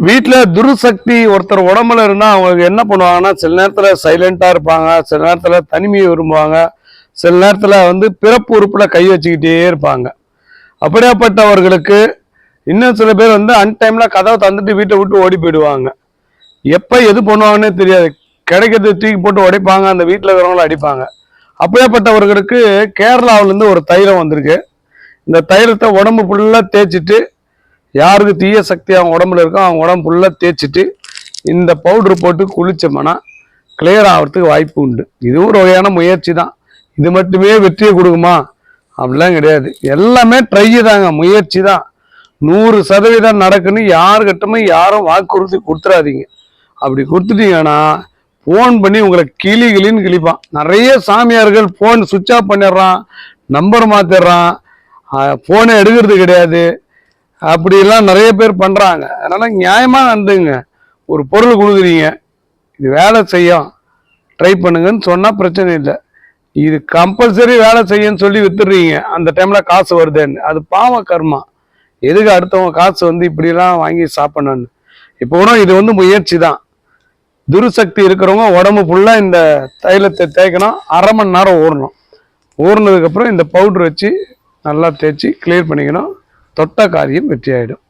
வீட்டில் துருசக்தி ஒருத்தர் உடம்புல இருந்தால் அவங்களுக்கு என்ன பண்ணுவாங்கன்னா, சில நேரத்தில் சைலண்ட்டாக இருப்பாங்க, சில நேரத்தில் தனிமையை விரும்புவாங்க, சில நேரத்தில் பிறப்பு உறுப்பில் கை வச்சுக்கிட்டே இருப்பாங்க. அப்படியாப்பட்டவர்களுக்கு இன்னும் சில பேர் அன்டைமில் கதவை தந்துட்டு வீட்டை விட்டு ஓடி போயிடுவாங்க. எப்போ எது பண்ணுவாங்கன்னே தெரியாது. கிடைக்கிறது தூக்கி போட்டு உடைப்பாங்க, அந்த வீட்டில் இருக்கிறவங்கள அடிப்பாங்க. அப்படியாப்பட்டவர்களுக்கு கேரளாவிலேருந்து ஒரு தைலம் வந்திருக்கு. இந்த தைலத்தை உடம்பு ஃபுல்லாக தேய்ச்சிட்டு, யாருக்கு தீய சக்தி அவங்க உடம்புல இருக்கோ அவங்க உடம்பு ஃபுல்லாக தேய்ச்சிட்டு இந்த பவுட்ரு போட்டு குளிச்சோம்னா கிளியர் ஆகிறதுக்கு வாய்ப்பு உண்டு. இதுவும் ஒரு வகையான முயற்சி தான். இது மட்டுமே வெற்றியை கொடுக்குமா அப்படிலாம் கிடையாது. எல்லாமே ட்ரை தாங்க, முயற்சி தான். 100% நடக்குன்னு யாருக்கிட்டமே யாரும் வாக்குறுதி கொடுத்துடாதீங்க. அப்படி கொடுத்துட்டீங்கன்னா ஃபோன் பண்ணி உங்களை கிளின்னு கிழிப்பான். நிறைய சாமியார்கள் ஃபோன் சுவிட்ச் ஆஃப் பண்ணிடுறான், நம்பர் மாற்றிடுறான், ஃபோனை எடுக்கிறது கிடையாது. அப்படிலாம் நிறைய பேர் பண்ணுறாங்க. அதனால் நியாயமாக வந்துங்க, ஒரு பொருள் கொடுக்குறீங்க, இது வேலை செய்யும் ட்ரை பண்ணுங்கன்னு சொன்னால் பிரச்சனை இல்லை. இது கம்பல்சரி வேலை செய்யன்னு சொல்லி வித்துடுறீங்க, அந்த டைமில் காசு வருதுன்னு, அது பாவ கர்மா. எதுக்கு அடுத்தவங்க காசு இப்படிலாம் வாங்கி சாப்பிடணுன்னு. இப்போ கூட இது முயற்சி தான். துருசக்தி இருக்கிறவங்க உடம்பு ஃபுல்லாக இந்த தைலத்தை தேய்க்கணும். அரை மணி நேரம் ஊறணும். ஊறினதுக்கப்புறம் இந்த பவுட்ரு வச்சு நல்லா தேய்ச்சி கிளியர் பண்ணிக்கணும். தொட்ட காரியம் வெற்றி ஆகிடும்.